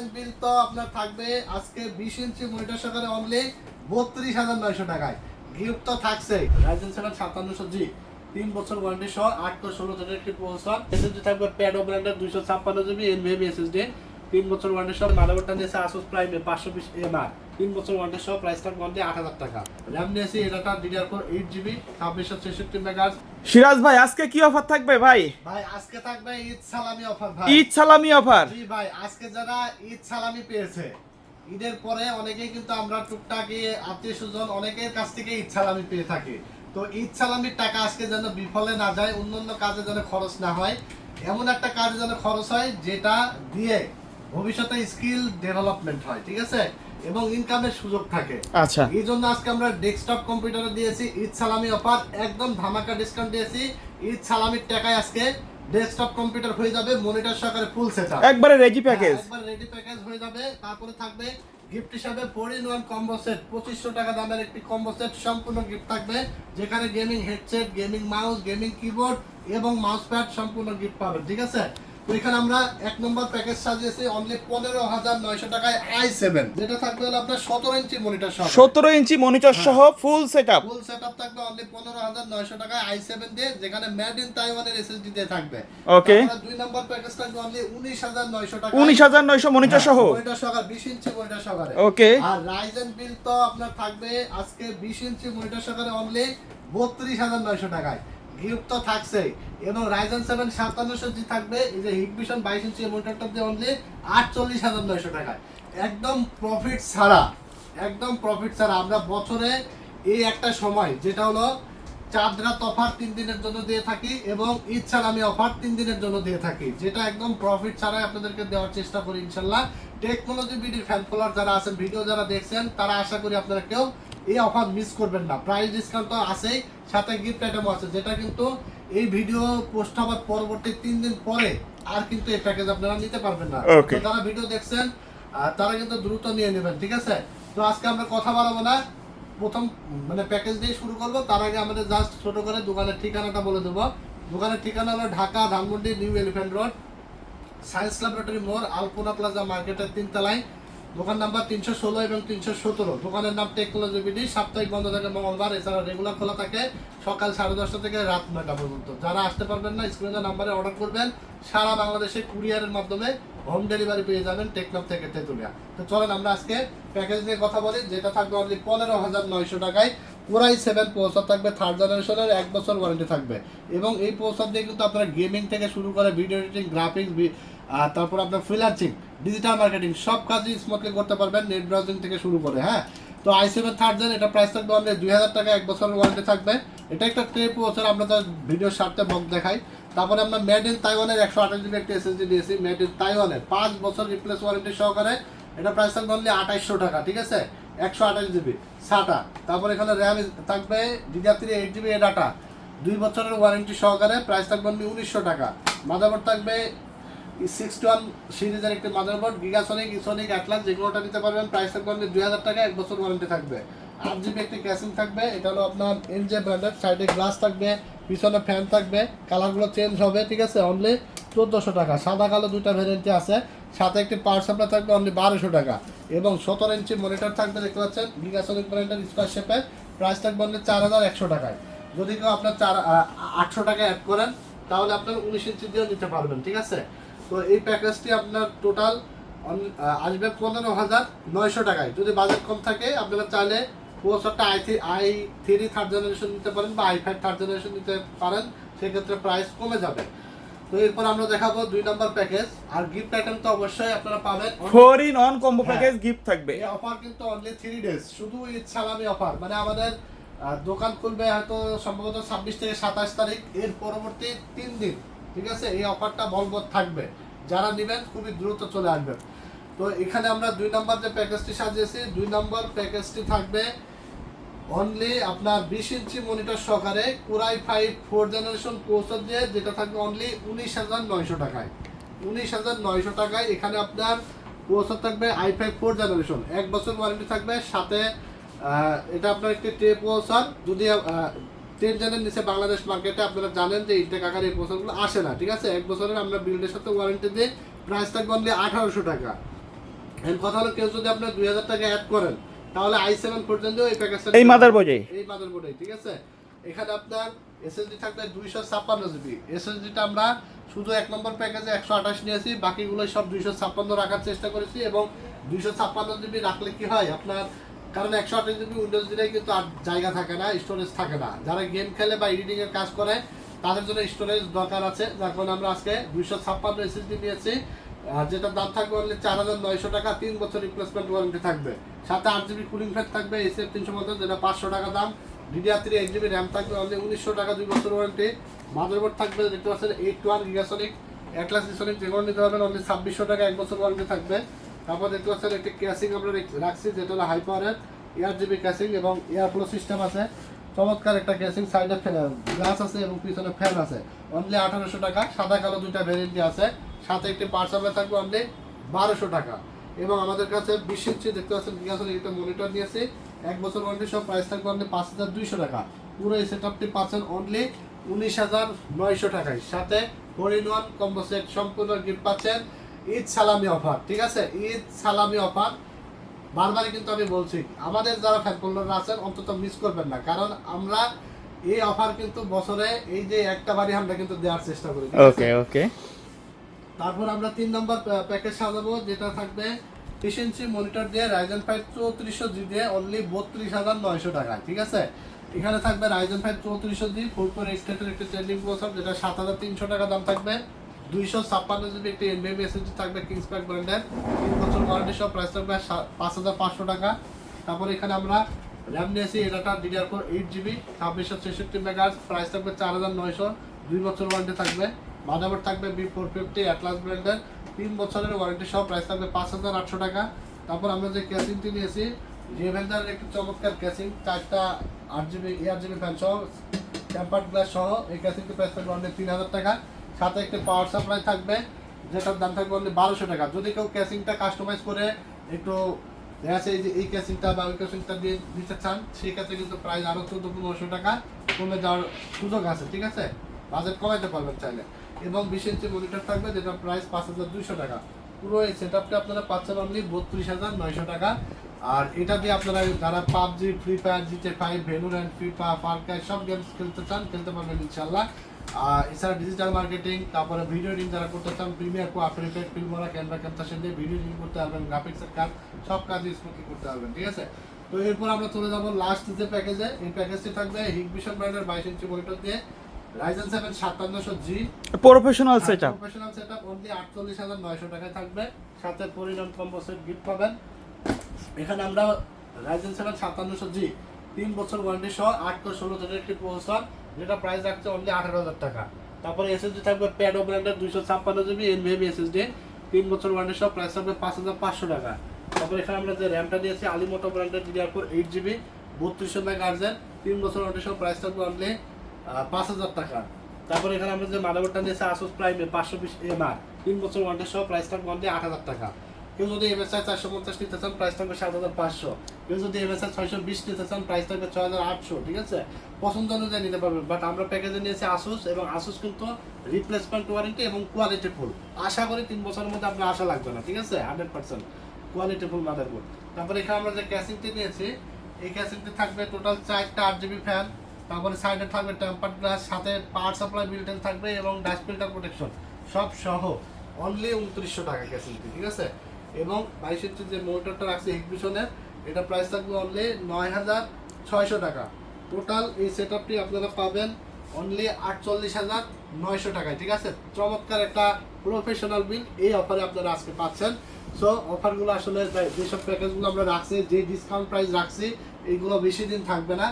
Ryzen বিল তো আপনার থাকবে আজকে 20 ইঞ্চি মনিটর সহকারে অনলি 32,900 টাকায়। গিফট তো থাকছেই রাইজেন 7 5700G 3 বছর ওয়ারেন্টি সহ 8 কোর 16 জনের একটি প্রসেসর। এসএসডি থাকবে প্যাডো ব্র্যান্ডের 256GB এনভিএমই এসএসডি 3 বছর ওয়ারেন্টি সহ। মাদারবোর্ডটা নিয়েছে Asus Prime 520MR 3 বছর ওয়ারেন্টি সহ। প্রাইস থাকবে অনলি 8000 টাকা। র‍্যাম নিয়েছি এটা DDR4 8GB 2666 মেগাহার্টজ। সিরাজ ভাই আজকে কি অফার থাকবে ভাই? ভাই আজকে থাকবে ঈদ সালামি অফার ভাই। ঈদ সালামি অফার? জি ভাই, আজকে যারা ঈদ সালামি পেয়েছে, ঈদের পরে অনেকেই কিন্তু আমরা টুকটাক আত্মীয়স্বজন অনেকের কাছ থেকে ঈদ সালামি পেয়ে থাকি। তো ঈদ সালামির টাকা আজকে যেন বিফলে না যায়, অন্যান্য কাজে যেন খরচ না হয়, এমন একটা কাজে যেন খরচ হয় যেটা দিয়ে ভবিষ্যতে স্কিল ডেভেলপমেন্ট হয়, ঠিক আছে, এবং ইনকামের সুযোগ থাকে। আচ্ছা, এই জন্য আজকে আমরা ডেস্কটপ কম্পিউটারে দিয়েছি ঈদ সালামি অফার, একদম ধামাকা ডিসকাউন্ট দিয়েছি। ঈদ সালামির টাকায় আজকে ডেস্কটপ কম্পিউটার হয়ে যাবে মনিটর সহকারে ফুল সেটআপ, একবারে রেডি প্যাকেজ। একবার রেডি প্যাকেজ হয়ে যাবে। তারপরে থাকবে গিফট হিসাবে 4-in-1 কম্বো সেট, 2500 টাকা দামের একটি কম্বো সেট সম্পূর্ণ গিফট থাকবে, যেখানে gaming headset, gaming mouse, gaming keyboard এবং মাউস প্যাড সম্পূর্ণ গিফট পাবেন, ঠিক আছে। তো এখানে আমরা এক নম্বর প্যাকেজ সাজিয়েছি অনলি 15,900 টাকায় i7, যেটা থাকবে হলো আপনার 17 ইঞ্চি মনিটর সহ। 17 ইঞ্চি মনিটর সহ ফুল সেটআপ। ফুল সেটআপ থাকবে অনলি 15,900 টাকায় i7 দিয়ে, যেখানে মেড ইন তাইওয়ানের এসএসডি দিয়ে থাকবে। ওকে, তারপরে দুই নম্বর প্যাকেজ থাকবে অনলি 19,900 টাকা। 19,900 মনিটর সহ। মনিটর সহ 20 ইঞ্চি মনিটর সহ। ওকে, আর রাইজেন বিল তো আপনার থাকবে আজকে 20 ইঞ্চি মনিটর সহ অনলি 32,900 টাকায়। গিফট তো থাকছেই, এবং রাইজেন 7 5700G থাকবে এই যে হিগভিশন 22 ইঞ্চি মনিটরটা দিয়ে অনলি 48,900 টাকায়। একদম প্রফিট ছাড়া, একদম প্রফিট ছাড়া আমরা বছরে এই একটা সময় যেটা হলো চাঁদ রাত অফার 3 দিনের জন্য দিয়ে থাকি, এবং ঈদ সালামি অফার 3 দিনের জন্য দিয়ে থাকি, যেটা একদম প্রফিট ছাড়াই আপনাদেরকে দেওয়ার চেষ্টা করি ইনশাল্লাহ। টেকনোলজি বিডির ফ্যান ফলোয়ার যারা আছেন, ভিডিও যারা দেখছেন, তারা আশা করি আপনারা কেউ এই অফার মিস করবেন না। প্রাইস ডিসকাউন্ট তো আছেই, সাথে গিফট আইটেমও আছে, যেটা কিন্তু এই ভিডিও পোস্ট হওয়ার পরবর্তী 3 দিন পরে আর কিন্তু এই প্যাকেজ আপনারা নিতে পারবেন না। তো যারা ভিডিও দেখছেন তারা কিন্তু দ্রুত নিয়ে নেবেন, ঠিক আছে। তো আজকে আমরা কথা বাড়াবো না, প্রথম মানে প্যাকেজ দিয়ে শুরু করব। তার আগে আমাদের জাস্ট ছোট করে দোকানের ঠিকানাটা বলে দেবো। দোকানের ঠিকানা হলো Dhaka Dhanmondi new elephant road, science laboratory মোড়, আলপনা প্লাজা মার্কেটের 3 তলায়। দোকান নাম্বার 316 এবং 317। দোকানের নাম টেকনোলজি বিডি। সাপ্তাহিক বন্ধ থাকে মঙ্গলবার, এছাড়া রেগুলার খোলা থাকে সকাল 10:30 থেকে রাত 9টা পর্যন্ত। যারা আসতে পারবেন না, স্ক্রিনের নাম্বারে অর্ডার করবেন, সারা বাংলাদেশে কুরিয়ারের মাধ্যমে হোম ডেলিভারি পেয়ে যাবেন টেকনাফ থেকে তেতুলিয়া। তো চলেন আমরা আজকে প্যাকেজ নিয়ে কথা বলি, যেটা থাকবে অনলি 15,900 টাকায়। পুরাই 7 প্রসেসর থাকবে, 3rd জেনারেশনের, 1 বছর ওয়ারেন্টি থাকবে, এবং এই প্রসেসর দিয়ে কিন্তু আপনারা গেমিং থেকে শুরু করে ভিডিও এডিটিং, গ্রাফিক্স, তারপর আপনার ফ্রিল্যান্সিং, ডিজিটাল মার্কেটিং সব কাজই স্মুথলি করতে পারবেন, নেট ব্রাউজিং থেকে শুরু করে। হ্যাঁ, তো i7 3rd জেন, এটা প্রাইস থাকবে অনলি 2,000 টাকা, 1 বছরের ওয়ারেন্টি থাকবে। এটা একটা ট্রে প্রসেসর, আমরা তো ভিডিওর স্বার্থে বক দেখাই। তারপরে আমরা মেড ইন তাইওয়ানের 128GB একটা এসএসডি দিয়েছি, মেড ইন তাইওয়ানের 5 বছর রিপ্লেস ওয়ারেন্টি সহকারে। এটা প্রাইস থাকবে অনলি 2800 টাকা, ঠিক আছে, 128GB SATA। তারপর এখানে র্যাম থাকবে DDR3 8GB ডাটা, 2 বছরের ওয়ারেন্টি সহকারে। প্রাইস থাকবে অনলি 1900 টাকা। মাদারবোর্ড থাকবে 61 সিরিজের একটি মাদারবোর্ড, গিগাসনিক, ইসোনিক, অ্যাটলাস, যেগুলোটা নিতে পারবেন। প্রাইস থাকবে অনলি 2000 টাকা, 1 বছর ওয়ারেন্টি থাকবে। 8GB একটি ক্যাসিং থাকবে, এটা হলো আপনার এনজে ব্র্যান্ডের। সাইডে গ্লাস থাকবে, পিছনে ফ্যান থাকবে, কালারগুলো চেঞ্জ হবে, ঠিক আছে, অনলি 1400 টাকা। সাদা কালো দুইটা ভ্যারিয়েন্টে আছে, সাথে একটি পাওয়ার সাপ্লাই থাকবে অনলি 1200 টাকা, এবং 17 ইঞ্চি মনিটর থাকবে, দেখতে পাচ্ছেন, গিগাসনিক ব্র্যান্ডের স্কয়ার শেপে। প্রাইস থাকবে অনলি 4100 টাকায়। যদি কেউ আপনার 800 টাকা অ্যাড করেন, তাহলে আপনার 19 ইঞ্চি দিয়েও নিতে পারবেন, ঠিক আছে। তো এই প্যাকেজটি আপনার টোটাল আসবে 15,900 টাকায়। যদি বাজেট কম থাকে, আপনারা চাইলে প্রসেসরটা i3 3rd জেনারেশন নিতে পারেন, বা i5 3rd জেনারেশন নিতে পারেন, সেক্ষেত্রে প্রাইস কমে যাবে। তো এরপর আমরা দেখাবো 2 নম্বর প্যাকেজ। আর গিফট আইটেম তো অবশ্যই আপনারা পাবেন, 4-in-1 কম্বো প্যাকেজ গিফট থাকবে। এই অফার কিন্তু অনলি 3 ডেজ, শুধু ঈদ সালামি অফার। মানে আমাদের দোকান খুলবে হয়তো সম্ভবত 26 থেকে 27 তারিখ, এর পরবর্তী 3 দিন, ঠিক আছে, এই অফারটা বলবৎ থাকবে। যারা নেবেন খুবই দ্রুত চলে আসবেন। তো এখানে আমরা 2 নম্বর যে প্যাকেজটি সাজিয়েছি, 2 নম্বর প্যাকেজটি থাকবে অনলি আপনার 20 ইঞ্চি মনিটর সহকারে, কোরাই 5 4th জেনারেশন প্রসেসর দিয়ে, যেটা থাকবে অনলি 19,900 টাকায়। 19,900 টাকায় এখানে আপনার প্রসেসর থাকবে i5 4th জেনারেশন, 1 বছর ওয়ারেন্টি থাকবে, সাথে এটা আপনার একটি ট্রে প্রসেসর। যদি 10 জেনের নিচে বাংলাদেশ মার্কেটে আপনারা জানেন যে ইনটেক আকারে এই প্রসেসরগুলো আসে না, ঠিক আছে। 1 বছরের আমরা বিল্ডের সাথে ওয়ারেন্টি দিই। প্রাইস থাকবে অনলি 1800 টাকা। এখন কথা হলো কেউ যদি আপনার 2000 টাকা অ্যাড করেন তাহলে i7 পর্যন্ত এই প্যাকেজটা এই মাদারবোর্ডে এই মাদারবোর্ডে ঠিক আছে। এখানে আপনার এসএসডি থাকবে 256 জিবি। এসএসডিটা আমরা শুধু এক নম্বর প্যাকেজে 128 নিয়েছি, বাকিগুলো সব 256 রাখার চেষ্টা করেছি। এবং 256 জিবি রাখলে কি হয় আপনার, কারণ 128 জিবি উইন্ডোজ দিলে কিন্তু আর জায়গা থাকে না, স্টোরেজ থাকে না। যারা গেম খেলে বা এডিটিং এর কাজ করে তাদের জন্য স্টোরেজ দরকার আছে, যার কারণে আমরা আজকে 256 এসএসডি নিয়েছি। যেটার দাম থাকবে অনলি 4900 টাকা, 3 বছর রিপ্লেসমেন্ট ওয়ারেন্টি থাকবে, সাথে 8 জিবি কুলিং ফ্যান থাকবে এসএফ 350, যেটা 500 টাকা দাম। DDR3 8 জিবি র্যাম থাকবে অনলি 1900 টাকা, 2 বছর ওয়ারেন্টি। মাদারবোর্ড থাকবে দেখতে পাচ্ছেন 81 গিগাসনিক অ্যাটলাস ইসোনিক, যেগুলো নিতে পারবেন অনলি 2600 টাকা, 1 বছর ওয়ারেন্টি থাকবে। তারপর দেখতে পাচ্ছেন একটি ক্যাসিং আমরা রাখছি, যেটা হলো হাই পাওয়ারের এয়ার জিবি ক্যাসিং এবং এয়ার ফ্লো সিস্টেম আছে। চমৎকার একটা ক্যাসিং, সাইডে গ্লাস আছে এবং পিছনে ফ্যান আছে, অনলি 1800 টাকা। সাদা কালো দুইটা ভ্যারিয়েন্টি আছে, সাথে একটি পাওয়ার সাপ্লাই থাকবে অনলি 1200 টাকা। এবং আমাদের কাছে 20 ইঞ্চি দেখতে পাচ্ছেন গিগাসনিক একটা মনিটর নিয়েছি, 1 বছর ওয়ারেন্টি সহ, প্রাইস থাকবে অনলি 5200 টাকা। পুরো এই সেটআপটি পাচ্ছেন অনলি 19900 টাকায়, সাথে 4-in-1 কম্বো সেট সম্পূর্ণ গিফট পাচ্ছেন। ঈদ সালামি অফার, ঠিক আছে, ঈদ সালামি অফার। বারবারই কিন্তু আমি বলছি, আমাদের যারা ফ্যান ফলোয়াররা আছেন অন্তত মিস করবেন না, কারণ আমরা এই অফার কিন্তু বছরে এই যে একটা বাড়ি আমরা কিন্তু দেওয়ার চেষ্টা করি। ওকে ওকে। তারপর আমরা 3 নম্বর প্যাকেজ সাজাবো, যেটা থাকবে 30 ইঞ্চি মনিটর দিয়ে Ryzen 5 3400G দিয়ে অনলি 32900 টাকায়, ঠিক আছে। এখানে থাকবে Ryzen 5 3400G 4 এক্সটেন্ডেড একটি ট্রেন্ডিং প্রসেসর, যেটা 7300 টাকা দাম থাকবে। 256 জিবি একটি NVMe SSD থাকবে কিংসপ্যাক ব্র্যান্ডের, 3 বছর ওয়ারেন্টি সহ, প্রাইস থাকবে 5500 টাকা। তারপর এখানে আমরা র্যাম নিয়েছি, এটা DDR4 8 জিবি 2666 মেগাহার্টজ, প্রাইস থাকবে 4900, 2 বছর ওয়ারেন্টি থাকবে। মাদারবোর্ড থাকবে B450 অ্যাটলাস ব্র্যান্ডের, 3 বছরের ওয়ারেন্টি সহ, প্রাইস থাকবে 5800 টাকা। তারপর আমরা যে ক্যাসিংটি নিয়েছি, রেভেন্সার একটি চমৎকার ক্যাসিং, 4টা 8 জিবি এয়ার জিবি ফ্যান সহ, টেম্পার্ড গ্লাস সহ, এই ক্যাসিংটি প্রাইস থাকবে অনলি 3000 টাকা, সাথে একটি পাওয়ার সাপ্লাই থাকবে, যেটার দাম থাকবে অনলি 1200 টাকা। যদি কেউ ক্যাসিংটা কাস্টমাইজ করে একটু দেখা যাচ্ছে এই ক্যাসিংটা বা ওই ক্যাসিংটা দিয়ে দিতে চান, সেই ক্ষেত্রে কিন্তু প্রাইস আরও 1400 টাকা কমে যাওয়ার সুযোগ আছে, ঠিক আছে, বাজেট কমাইতে পারবেন চাইলে। এবং 20 ইঞ্চি মনিটর থাকবে, যেটা প্রাইস 5200 টাকা। পুরো এই সেটআপটা আপনারা পাচ্ছেন অনলি 32900 টাকা। আর এটা দিয়ে আপনারা যারা PUBG, free fire, GTA 5, Valorant, FIFA, far cry সব গেমস খেলতে চান, খেলতে পারবেন ইনশাআল্লাহ। এছাড়া ডিজিটাল মার্কেটিং, তারপরে ভিডিও এডিটিং যারা করতে চান, premiere pro, after effect, Filmora, Canva, Camtasia দিয়ে ভিডিও এডিটিং করতে পারবেন, গ্রাফিক্সের কাজ, সব কাজ স্মুথলি করতে পারবেন, ঠিক আছে। তো এরপর আমরা চলে যাবো লাস্ট যে প্যাকেজে। এই প্যাকেজটি থাকবে হিগভিশন ব্র্যান্ডের 22 ইঞ্চি মনিটর দিয়ে Ryzen 7 5700G professional setup, professional setup only 48900 টাকায় থাকবে, সাথে 4-in-1 কম্বো সেট গিফট পাবেন। এখানে আমরা Ryzen 7 5700G 3 বছর ওয়ারেন্টি সহ 8 কোর 16 থ্রেডের একটি প্রসেসর, যেটা প্রাইস রাখছে অনলি 18000 টাকা। তারপরে এসএসডি থাকবে প্যাডো ব্র্যান্ডের 256 জিবি NVMe SSD, 3 বছর ওয়ারেন্টি সহ, প্রাইস থাকবে 5500 টাকা। তারপর এখানে আমরা যে র্যামটা দিয়েছি আলিমোটো ব্র্যান্ডের DDR4 8 জিবি 3200 মেগাহার্টজের, 3 বছর ওয়ারেন্টি সহ, প্রাইস থাকবে অনলি 5000 টাকা। তারপরে এখানে আমরা যে মাদারবোর্ডটা নিয়েছি Asus Prime 520MR, 3 বছর ওয়ারেন্টি সহ, প্রাইস থাকবে অনলি 8000 টাকা। কেউ যদি MSI 450 নিতে চান, প্রাইস থাকবে 7500। কেউ যদি MSI 620 নিতে চান, প্রাইস থাকবে 6800, ঠিক আছে, পছন্দ অনুযায়ী নিতে পারবেন। বাট আমরা প্যাকেজে নিয়েছি Asus, এবং Asus কিন্তু রিপ্লেসমেন্ট ওয়ারেন্টি এবং কোয়ালিটি ফুল, আশা করি 3 বছরের মধ্যে আপনার আশা লাগবে না, ঠিক আছে, 100% কোয়ালিটি ফুল মাদারবোর্ড। তারপরে এখানে আমরা যে ক্যাসিংটি নিয়েছি, এই ক্যাসিংটি থাকবে টোটাল 4টা 8 জিবি ফ্যান, তারপরে সাইডে থাকবে টেম্পার্ড গ্লাস, সাথে পাওয়ার সাপ্লাই বিল্ট-ইন থাকবে এবং ডাস্ট ফিল্টার প্রোটেকশন সব সহ অনলি 2900 টাকা ক্যাসিংটি, ঠিক আছে। এবং 22 ইঞ্চির যে মনিটরটা রাখছে হিগভিশনের, এটা প্রাইস থাকবে অনলি 9600 টাকা। টোটাল এই সেটআপটি আপনারা পাবেন অনলি 48900 টাকায়, ঠিক আছে। চমৎকার একটা প্রফেশনাল বিল এই অফারে আপনারা আজকে পাচ্ছেন। সো অফারগুলো আসলে যেসব প্যাকেজগুলো আমরা রাখছি, যে ডিসকাউন্ট প্রাইস রাখছি, এইগুলো বেশি দিন থাকবে না।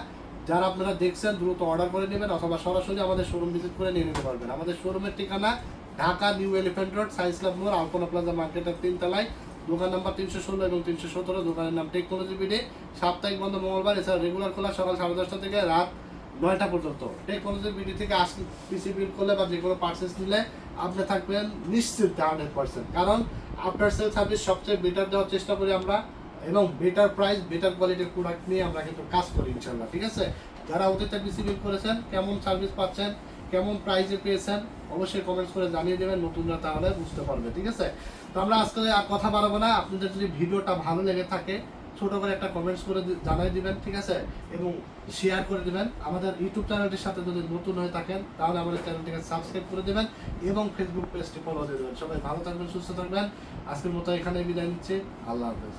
যারা আপনারা দেখছেন দ্রুত অর্ডার করে নেবেন, অথবা সরাসরি আমাদের শোরুম ভিজিট করে নিয়ে নিতে পারবেন। আমাদের শোরুমের ঠিকানা Dhaka new elephant road, science club মোড়, আলপনা প্লাজা মার্কেটের 3 তলায়, দোকান নাম্বার 316 এবং 317, দোকানের নাম টেকনোলজি বিডি। সাপ্তাহিক বন্ধ মঙ্গলবার, এছাড়া রেগুলার খোলা সকাল 10:30 থেকে রাত 9টা পর্যন্ত। টেকনোলজি বিডি থেকে আজকে পিসি বিল করলে বা যে কোনো পার্সেস নিলে আপনি থাকবেন নিশ্চিত 100%, কারণ আফটার সেল সার্ভিস সবচেয়ে বেটার দেওয়ার চেষ্টা করি আমরা, এবং বেটার প্রাইস, বেটার কোয়ালিটির প্রোডাক্ট নিয়ে আমরা কিন্তু কাজ করি ইনশাল্লাহ, ঠিক আছে। যারা অতীতে পিসি বিল করেছেন, কেমন সার্ভিস পাচ্ছেন, কেমন প্রাইসে পেয়েছেন, অবশ্যই কমেন্টস করে জানিয়ে দেবেন, নতুনরা তাহলে বুঝতে পারবে। ঠিক আছে, তো আমরা আজকে আর কথা বাড়াবো না। আপনাদের যদি ভিডিওটা ভালো লেগে থাকে ছোট করে একটা কমেন্টস করে জানাই দিবেন, ঠিক আছে, এবং শেয়ার করে দিবেন। আমাদের ইউটিউব চ্যানেলটির সাথে যদি নতুন হয়ে থাকেন তাহলে আমাদের চ্যানেলটিকে সাবস্ক্রাইব করে দিবেন এবং ফেসবুক পেজটি ফলো দিয়ে দেবেন। সবাই ভালো থাকবেন, সুস্থ থাকবেন। আজকের মতো এখানে বিদায় নিচ্ছি। আল্লাহ হাফেজ।